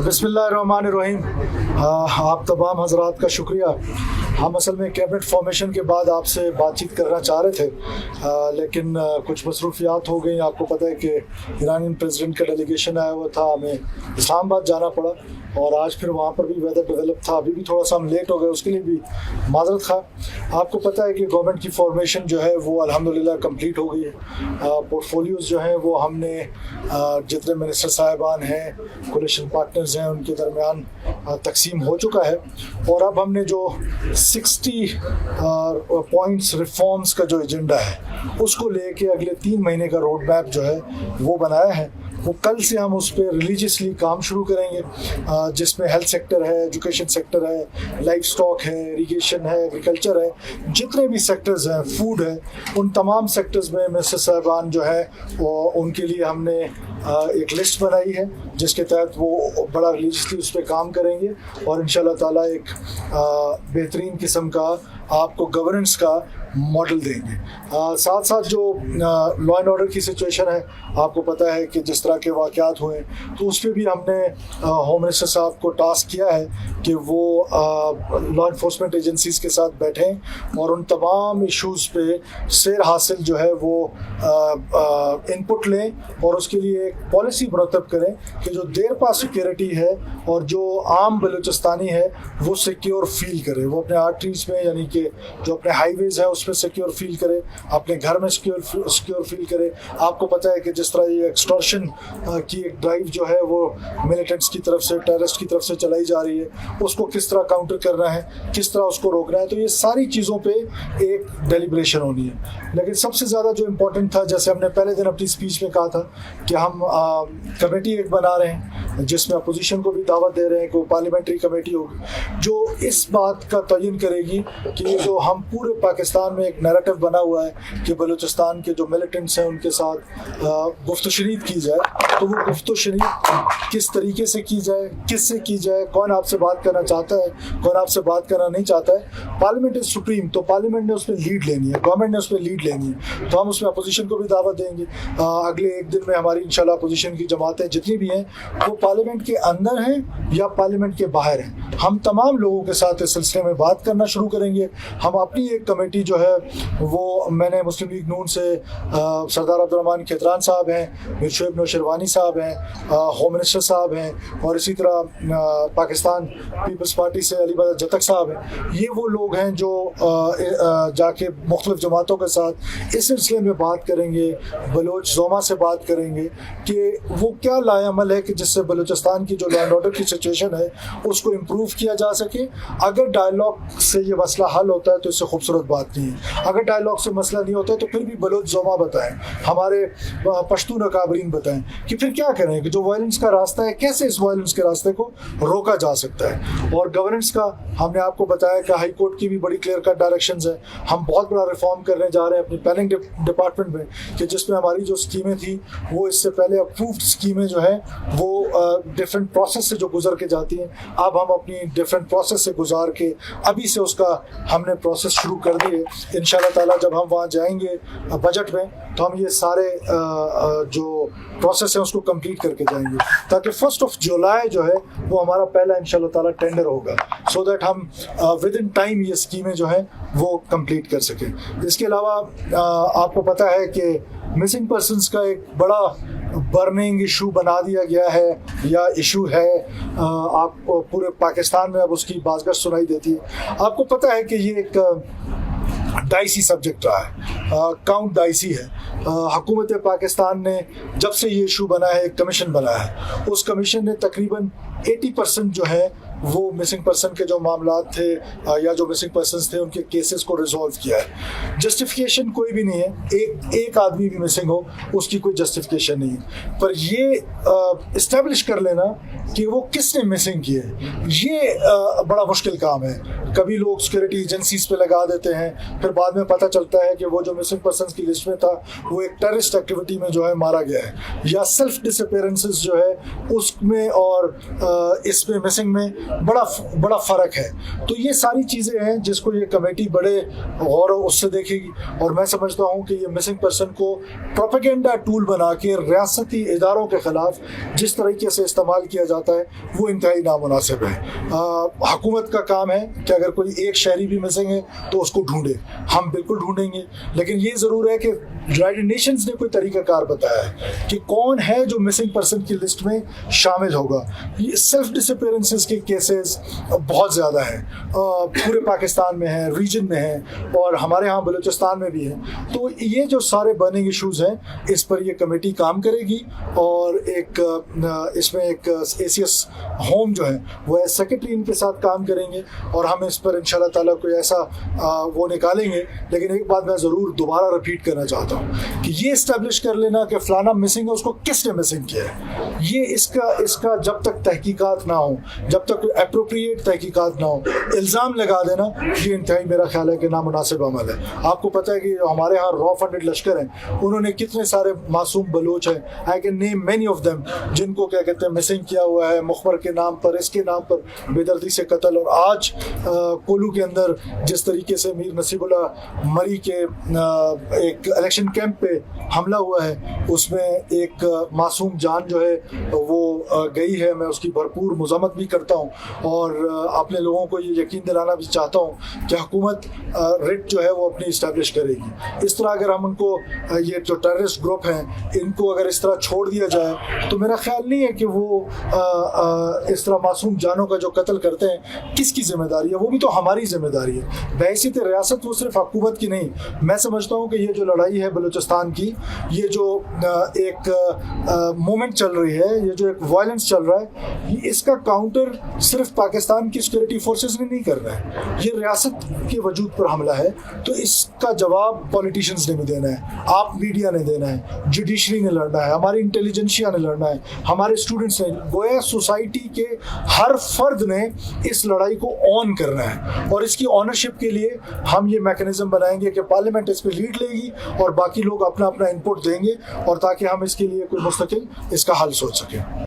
बिस्मिल्लाहिर्रहमानिर्रहीम। आप तमाम हजरात का शुक्रिया। हम असल में कैबिनेट फॉर्मेशन के बाद आपसे बातचीत करना चाह रहे थे, लेकिन कुछ मसरूफियात हो गई। आपको पता है कि ईरानियन प्रेसिडेंट का डेलीगेशन आया हुआ था, हमें इस्लामाबाद जाना पड़ा और आज फिर वहाँ पर भी वेदर डेवलप था। अभी भी थोड़ा सा हम लेट हो गए, उसके लिए भी माजरत खा। आपको पता है कि गवर्नमेंट की फॉर्मेशन जो है वो अल्हम्दुलिल्लाह कंप्लीट हो गई है। पोर्टफोलियोज़ जो हैं वो हमने जितने मिनिस्टर साहिबान हैं, कोलिशन पार्टनर्स हैं, उनके दरमियान तकसीम हो चुका है। और अब हमने जो 60 पॉइंट्स रिफॉर्म्स का जो एजेंडा है उसको लेके अगले 3 महीने का रोड मैप जो है वो बनाया है। वो कल से हम उस पर रिलीजियसली काम शुरू करेंगे, जिसमें हेल्थ सेक्टर है, एजुकेशन सेक्टर है, लाइफ स्टॉक है, इरीगेशन है, एग्रीकल्चर है, जितने भी सेक्टर्स हैं, फूड है, उन तमाम सेक्टर्स में मिनिस्टर साहिबान जो है उनके लिए हमने एक लिस्ट बनाई है जिसके तहत वो बड़ा रिलीजियसली उस पर काम करेंगे और इंशाल्लाह ताला एक बेहतरीन किस्म का आपको गवर्नेंस का मॉडल देंगे। साथ साथ जो लॉ एंड ऑर्डर की सिचुएशन है, आपको पता है कि जिस तरह के वाक़यात हुए तो उस पर भी हमने होम मिनिस्टर साहब को टास्क किया है कि वो लॉ एनफोर्समेंट एजेंसीज़ के साथ बैठें और उन तमाम इश्यूज़ पे सैर हासिल जो है वो इनपुट लें और उसके लिए एक पॉलिसी मुरतब करें कि जो देर पा सिक्योरिटी है और जो आम बलूचिस्तानी है वो सिक्योर फील करे, वो अपने आर्टरीज में यानी कि जो अपने हाईवेज़ हैं उसमें सिक्योर फील करे, अपने घर में सिक्योर फील करे। आपको पता है कि जिस तरह ये एक्सटॉर्शन की एक ड्राइव जो है वो मिलिटेंट्स की तरफ से, टेररिस्ट की तरफ से चलाई जा रही है, उसको किस तरह काउंटर करना है, किस तरह उसको रोकना है, तो ये सारी चीज़ों पे एक डेलिब्रेशन होनी है। लेकिन सबसे ज़्यादा जो इम्पोर्टेंट था, जैसे हमने पहले दिन अपनी स्पीच में कहा था कि हम कमेटी एक बना रहे हैं जिसमें अपोजिशन को भी दावत दे रहे हैं कि वो पार्लियामेंट्री कमेटी होगी जो इस बात का तयन करेगी कि ये जो हम पूरे पाकिस्तान में एक नैरेटिव बना हुआ है कि बलूचिस्तान के जो मिलिटेंट्स हैं उनके साथ गुफ्त शनीद की जाए, तो वो गुफ्त शनीद किस तरीके से की जाए, किससे की जाए, कौन आपसे बात करना चाहता है, कौन आपसे बात करना नहीं चाहता है। पार्लियामेंट इज सुप्रीम, तो पार्लियामेंट ने उस पर लीड लेनी है, गवर्नमेंट ने उस पर लीड लेनी है, तो हम उसमें अपोजिशन को भी दावत देंगे। अगले एक दिन में हमारी इंशाल्लाह अपोजिशन की जमातें जितनी भी हैं वो पार्लियामेंट के अंदर हैं या पार्लियामेंट के बाहर हैं, हम तमाम लोगों के साथ इस सिलसिले में बात करना शुरू करेंगे। हम अपनी एक कमेटी जो है वो मैंने मुस्लिम लीग नून से सरदार अब्दुर्रहमान खेतरान साहब हैं, मिर्शोएब नौशरवानी साहब हैं, होम मिनिस्टर साहब हैं और इसी तरह पाकिस्तान पीपल्स पार्टी से अली बदर जतक साहब हैं। ये वो लोग हैं जो जाके मुख्तलिफ जमातों के साथ इस सिलसिले में बात करेंगे, बलोच जोमा से बात करेंगे कि वो क्या लाएअमल है कि जिससे बलूचिस्तान की जो लॉ एंड ऑर्डर की सिचुएशन है उसको इम्प्रूव किया जा सके। अगर डायलॉग से ये मसला हल होता है तो इससे खूबसूरत बात नहीं है, अगर डायलॉग से मसला नहीं होता तो फिर भी बलोच जोमा बताएं, हमारे पश्तून अकाबरीन बताएं कि फिर क्या करें कि जो वायलेंस का रास्ता है कैसे इस वायलेंस के रास्ते को रोका जा सकता है। और गवर्नेंस का हमने आपको बताया कि हाई कोर्ट की भी बड़ी क्लियर कट डायरेक्शंस है। हम बहुत बड़ा रिफॉर्म करने जा रहे हैं अपनी प्लानिंग डिपार्टमेंट में कि जिसमें हमारी जो स्कीमें थी वो इससे पहले अप्रूव्ड स्कीमें जो हैं वो डिफरेंट प्रोसेस से जो गुजर के जाती हैं, अब हम अपनी डिफरेंट प्रोसेस से गुजार के अभी से उसका हमने प्रोसेस शुरू कर दिए। इंशाल्लाह ताला जब हम वहाँ जाएंगे बजट में तो हम ये सारे जो प्रोसेस है उसको कंप्लीट करके जाएंगे ताकि 1 जुलाई जो है वो हमारा पहला इंशाल्लाह ताला टेंडर होगा, सो दैट हम विद इन टाइम ये स्कीमें जो हैं वो कंप्लीट कर सकें। इसके अलावा आपको पता है कि मिसिंग पर्सनस का एक बड़ा बर्निंग इशू बना दिया गया है या इशू है, आप पूरे पाकिस्तान में अब उसकी बाज़गश्त सुनाई देती है। आपको पता है कि ये एक डाइसी सब्जेक्ट रहा है, काउंट डाइसी है। हुकूमत पाकिस्तान ने जब से ये इशू बना है एक कमीशन बनाया है, उस कमीशन ने तकरीबन 80% जो है वो मिसिंग पर्सन के जो मामलात थे या जो मिसिंग पर्सन्स थे उनके केसेस को रिजॉल्व किया है। जस्टिफिकेशन कोई भी नहीं है, एक आदमी भी मिसिंग हो उसकी कोई जस्टिफिकेशन नहीं है, पर ये इस्टेब्लिश कर लेना कि वो किसने मिसिंग किए ये बड़ा मुश्किल काम है। कभी लोग सिक्योरिटी एजेंसीज पे लगा देते हैं, फिर बाद में पता चलता है कि वो जो मिसिंग पर्सन की लिस्ट में था वो एक टेररिस्ट एक्टिविटी में जो है मारा गया है, या सेल्फ डिसअपीयरेंसेस जो है उसमें और इसमें मिसिंग में बड़ा फ़र्क है। तो ये सारी चीज़ें हैं जिसको ये कमेटी बड़े गौर उससे देखेगी, और मैं समझता हूँ कि ये मिसिंग पर्सन को प्रोपेगेंडा टूल बना के रियासती इदारों के ख़िलाफ़ जिस तरीके से इस्तेमाल किया जाता है वो इंतहाई नामुनासिब है। हुकूमत का काम है कि अगर कोई एक शहरी भी मिसिंग है तो उसको ढूंढे, हम बिल्कुल ढूंढेंगे, लेकिन ये ज़रूर है कि यूनाइटेड नेशंस ने कोई तरीक़ाकार बताया है कि कौन है जो मिसिंग पर्सन की लिस्ट में शामिल होगा। ये सेल्फ डिसअपीयरेंसेस के केसेस बहुत ज़्यादा हैं, पूरे पाकिस्तान में हैं, रीजन में हैं, और हमारे यहाँ बलूचिस्तान में भी हैं। तो ये जो सारे बर्निंग इश्यूज़ हैं इस पर ये कमेटी काम करेगी, और इसमें एक एसीएस होम जो है वो एज सेक्रेटरी इनके साथ काम करेंगे, और हम इस पर इंशाल्लाह ताला कोई ऐसा वो निकालेंगे। लेकिन एक बात मैं ज़रूर दोबारा रिपीट करना चाहता हूँ कि ये इस्टेब्लिश कर लेना कि फ़लाना मिसिंग है, उसको किसने मिसिंग किया है, ये इसका जब तक तहकीकात ना हो, जब तक एप्रोप्रिएट तहकीकात ना हो, इल्ज़ाम लगा देना, ये इंतहाई मेरा ख्याल है कि नामुनासिब अमल है। आपको पता है कि हमारे यहाँ रॉ फंडेड लश्कर हैं, उन्होंने कितने सारे मासूम बलोच हैं, I can name many of them, जिनको क्या कहते हैं मिसिंग किया हुआ है मुखबर के नाम पर, इसके नाम पर बेदर्दी से कत्ल। और आज कोलू के अंदर जिस तरीके से मीर नसीबुल्लाह मरी के एक इलेक्शन कैंप पे हमला हुआ है, उसमें एक मासूम जान जो है वो गई है, मैं उसकी भरपूर मज़म्मत भी करता हूँ, और अपने लोगों को ये यकीन दिलाना भी चाहता हूँ कि हुकूमत रिट जो है वो अपनी इस्टेब्लिश करेगी। इस तरह अगर हम उनको ये जो टेररिस्ट ग्रुप हैं इनको अगर इस तरह छोड़ दिया जाए तो मेरा ख्याल नहीं है कि वो इस तरह मासूम जानों का जो कत्ल करते हैं किसकी ज़िम्मेदारी है, वो भी तो हमारी ज़िम्मेदारी है। बहैसियत रियासत वो सिर्फ हुकूमत की नहीं, मैं समझता हूँ कि ये जो लड़ाई है बलूचिस्तान की, ये जो एक मोमेंट चल रही है, ये जो एक वायलेंस चल रहा है, इसका काउंटर सिर्फ पाकिस्तान की सिक्योरिटी फोर्सेस ने नहीं करना है, ये रियासत के वजूद पर हमला है। तो इसका जवाब पॉलिटिशियंस ने भी देना है, आप मीडिया ने देना है, जुडिशरी ने लड़ना है, हमारी इंटेलिजेंसिया ने लड़ना है, हमारे स्टूडेंट्स ने, गोया सोसाइटी के हर फर्द ने इस लड़ाई को ऑन करना है। और इसकी ऑनरशिप के लिए हम ये मैकेनिज्म बनाएंगे कि पार्लियामेंट इस पर लीड लेगी और बाकी लोग अपना अपना इनपुट देंगे, और ताकि हम इसके लिए कोई मुस्तकिल इसका हल सोच सकें।